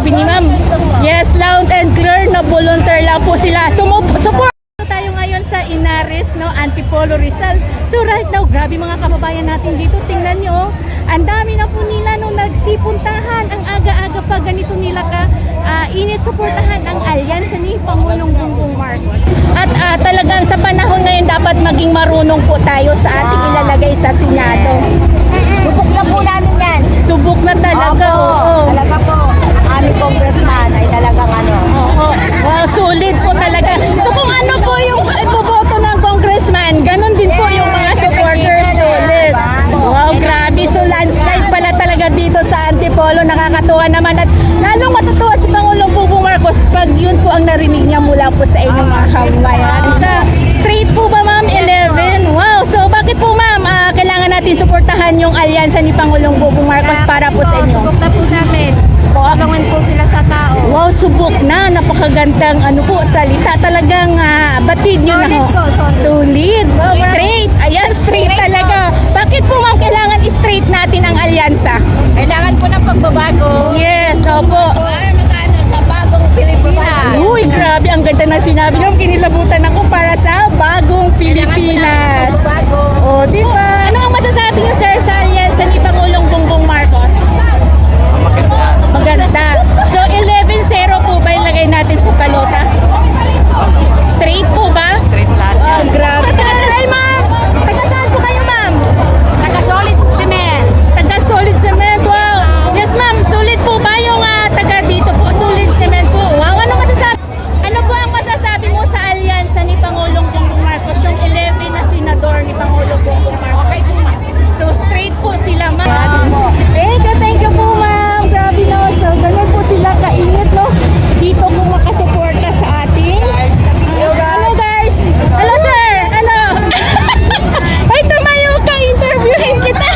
sabi ni ma'am. Yes, loud and clear na volunteer lang po sila. Support tayo ngayon sa Inaris, no, Antipolo, Rizal. So right now, grabe mga kababayan natin dito. Tingnan nyo, ang dami na po nila nung nagsipuntahan. Ang aga-aga pa ganito nila ka init suportahan ang alyansa ni Pangulong Bongbong Marcos. At talagang sa panahon ngayon dapat maging marunong po tayo sa ating ilalagay sa Senado. Subok na po namin yan. Subok na talaga. Oo. Talaga po. Ang aming congressman ay talagang ano. Oo. Wow, sulit po talaga. So kung ano po yung iboboto ng congressman, ganun din po yung mga supporters. Sulit. Wow, grabe. So landslide pala talaga dito sa Antipolo. Nakakatuwa naman. At lalong matutuwa si Pangulong Bongbong Marcos pag yun po ang narinig niya mula po sa inyong mga kababayan. Sa straight po ba ma'am? 11. Wow. So bakit po ma'am kailangan natin suportahan yung alyansa ni Pangulong Bongbong Marcos para po sa inyo? Subok na po namin. Abangan po sila sa tao. Wow, subok na. Napakagandang salita. Talagang batid nyo na ho. Solid. Wow, straight. Ayan, straight talaga. Bakit po ma'am kailangan straight natin ang alyansa? Kailangan po ng pagbabago. Yes, opo. Sa bagong Pilipinas. Uy, grabe. Ang ganda ng sinabi nyo. Kinilabutan ako para sa bagong Pilipinas. O, di ba? Ano ang masasabi nyo, sir, sa alyansa ni Pangulong Bongbong Marcos? Maganda. So 11-0 po ba ilagay natin sa balota? Straight po ba? Straight lahat. Oh, grabe. Taga-saan ma'am? Taga-saan po kayo ma'am? Taga-solid cement. Taga-solid cement. Wow. Yes ma'am, solid po ba yung taga dito po? Solid cement po. Wow, ano masasabi? Ano po ang masasabi mo sa alyansa ni Pangulong Bongbong Marcos? Yung 11 na senador ni Pangulong Bongbong Marcos. So straight po sila ma'am. Thank you po ma'am. Grabe no. So ganun po sila kainit no. Dito po makasuporta sa ating. Hello guys. Hello sir. Ano? Ay tumayo ka. Interviewin kita.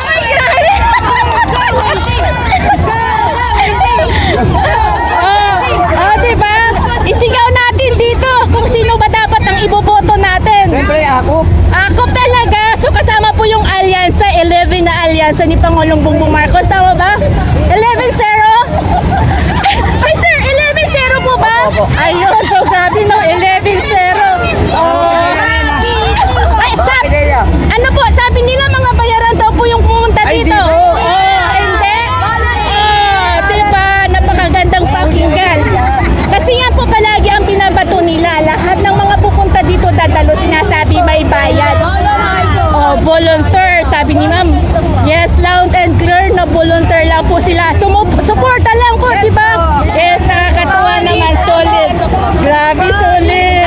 Ay grabe. Diba? Isigaw natin dito kung sino ba dapat ang iboboto natin. Siyempre ako. Ako talaga. So kasama po yung alyansa, 11 na alyansa ni Pangulong Bongbong Marcos. Tama ba? 11-0? Ay sir, 11-0 po ba? Ayun, so grabe no, 11-0. Oh. Ay, ano po, sabi nila mga bayaran daw po yung pumunta dito. Hindi. Diba? Napakagandang pakinggan. Kasi yan po palagi ang binabato nila. Lahat ng mga pupunta dito dadalo, sinasabi may bayad. Volunteer, sabi ni ma'am. Yes, loud and clear na volunteer lang po sila. Suporta lang po, di ba? Yes, nakakatuwa naman. Solid. Grabe, solid.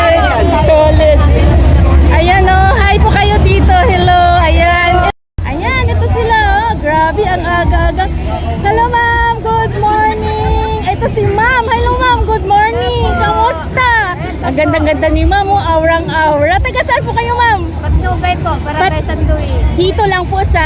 Solid. Ayan hi po kayo dito. Hello, ayan. Ayan, ito sila Grabe, ang aga-aga. Hello ma'am, good morning. Ito si ma'am. Hello ma'am, good morning. Kamusta? Ang ganda-ganda ni ma'am, aurang-aura. Taga saan po kayo ma'am? Patnubay po, para kay San Luis. Dito lang po sa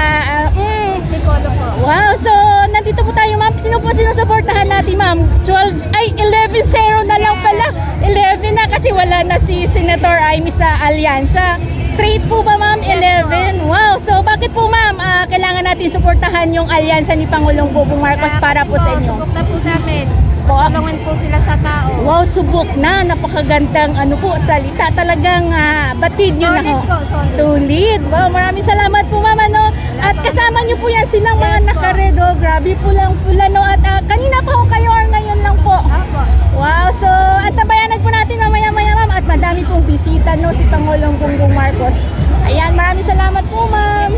Antipolo po. wow, so nandito po tayo ma'am. Sino po sinusuportahan natin ma'am? 11-0 na lang pala. 11 na kasi wala na si Senator Amy sa alyansa. Straight po ba ma'am? 11? Wow, so bakit po ma'am kailangan natin suportahan yung alyansa ni Pangulong Bongbong Marcos para po sa inyo? Subok na po namin. Po, Abangan po sila sa tao. wow, subok na. Napakagandang salita. Talagang batid nyo na ho. Solid po, solid. Solid. Wow, maraming salamat po mama no. At kasama nyo po yan silang mga nakaredo. Grabe pulang-pula no. At kanina pa ho kayo or ngayon lang po. Apo. Wow, so antabayanan po natin mamaya-maya ma'am. At madami pong bisita no si Pangulong Bongbong Marcos. Ayan, maraming salamat po ma'am.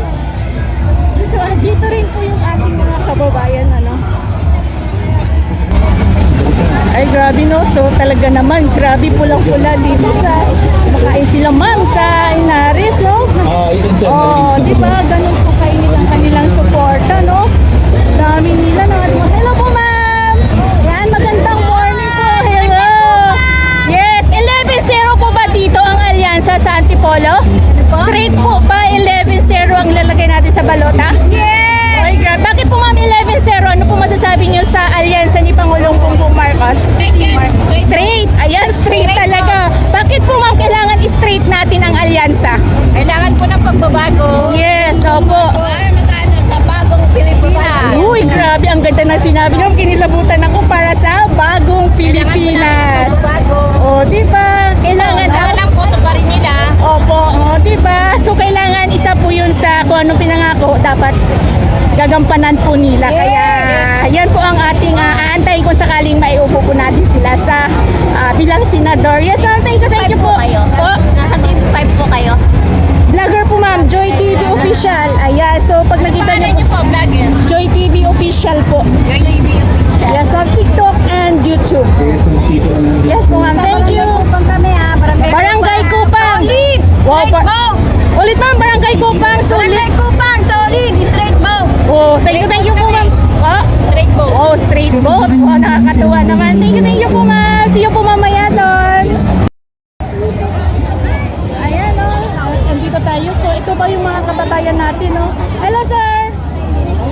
So dito rin po yung ating mga kababayan Ay grabe no, so talaga naman, grabe pulang-pula dito sa, makain sila ma'am sa Inaris no? Di ba, ganun po kainit ang kanilang suporta no? Dami nila no, hello po ma'am! Yan, magandang morning po, hello! Yes, 11-0 po ba dito ang alyansa sa Antipolo? Straight po ba 11-0 ang lalagay natin sa balota? Yes! Ay, grabe. Bakit po ma'am 11-0? Ano po masasabi niyo sa alyansa ni Pangulong Bongbong Marcos? Straight. Ayan, straight talaga. Bakit po ma'am kailangan straight natin ang alyansa? Kailangan po ng pagbabago. Yes, opo. Sa bagong Pilipinas. kinilabutan na sinabi niyo, kinilabutan ako para sa bagong Pilipinas. O, di ba? Kailangan Alam po, ito pa rin nila. Opo, di ba? So kailangan isa po 'yun sa kung anong pinangako dapat gagampanan po nila. Kaya yan po ang ating aantayin kung sakaling maiupo po natin sila sa bilang senador. Yes, ma'am. Thank you po. Kayo. Po, Nasa team 5 po kayo. vlogger po ma'am, Joy TV Official. Ayan, so pag nakita Pangalan niyo niyo po, vlogger. Joy TV Official po. Joy TV. Yes, ma'am. TikTok and YouTube. Yes po ma'am. Thank you. Kupang kami ha. Barangay Kupang. Solid. Wow, Straight bow. Ulit ma'am, Barangay Kupang. Barangay Sulit. Kupang. Solid. Straight bow. Oh, thank you po ma'am. Oh, Straight bow. oh, straight boat. Oh, nakakatuwa naman. Thank you po ma'am. See you po mamaya doon. Ayan oh, andito tayo. So ito ba yung mga kababayan natin oh. Hello sir.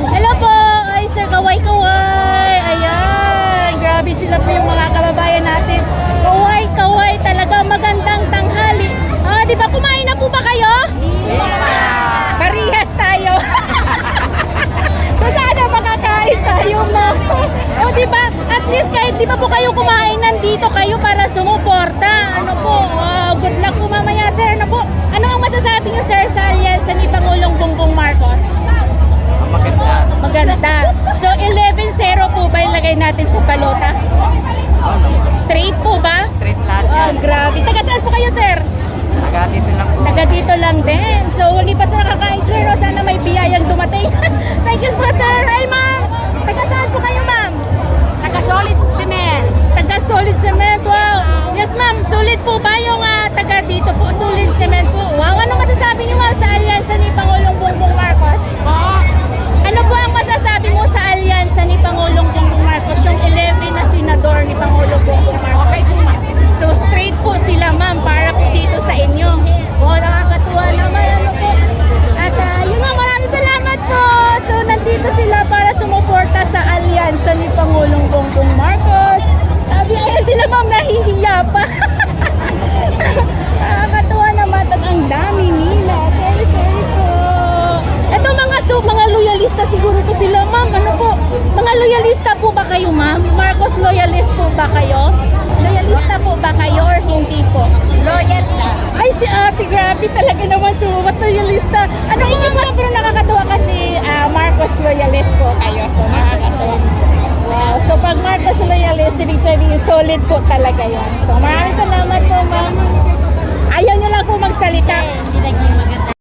Hello po. Ay sir, kaway-kaway. Ayan. Grabe sila po yung mga kababayan natin. Kaway-kaway talaga. Magandang tanghali. Ah, di ba kumain na po ba kayo? Parihas tayo. So sana makakain tayo ma. O di ba? At least kahit di pa po kayo kumain, nandito kayo para sumuporta. Ano po? Good luck po mamaya sir. Ano po? Ano ang masasabi niyo sir sa alyansa ni Pangulong Bongbong Marcos? Maganda. So 11-0 po ba ilagay natin sa balota? Straight po ba? Straight lahat Oh, yan. grabe. Taga saan po kayo sir? Taga dito lang po. Taga dito lang din. So, hindi pa sa nakakain, sir. No? Sana may biyayang dumating. Thank you po, sir. Hi, ma'am. Taga saan po kayo, ma'am? Taga Solid Cement. Taga Solid Cement. Wow. Yes, ma'am. Sulit po ba yung taga dito po? Solid Cement po. Wow. Ano masasabi niyo, ma'am, sa alyansa ni Pangulong Bongbong Marcos? Ano po ang masasabi mo sa alyansa ni Pangulong Bongbong Marcos? Yung 11 na senador ni Pangulong Bongbong Marcos. So, straight po sila, ma'am, para po dito sa inyo. Oh, nakakatuwa naman. Ano po? At yun ma'am, maraming salamat po. So, nandito sila para sumuporta sa alyansa ni Pangulong Bongbong Marcos. Sabi, ayan sila ma'am, nahihiya pa. Nakakatuwa naman at ang dami nila. Sorry po. Ito mga loyalista siguro to sila ma'am. Ano po? Mga loyalista po ba kayo ma'am? Marcos loyalist po ba kayo? Loyalista po ba kayo or hindi po? Loyalista. Ay, si ate, grabe talaga naman sumat loyalista. Ano ko nga ma'am, pero nakakatawa kasi Marcos loyalist po kayo. So, nakakatawa. Wow. So, pag Marcos loyalist, ibig sabihin, solid po talaga yun. So, maraming salamat po, ma'am. Ayaw nyo lang po magsalita. Hindi naging maganda.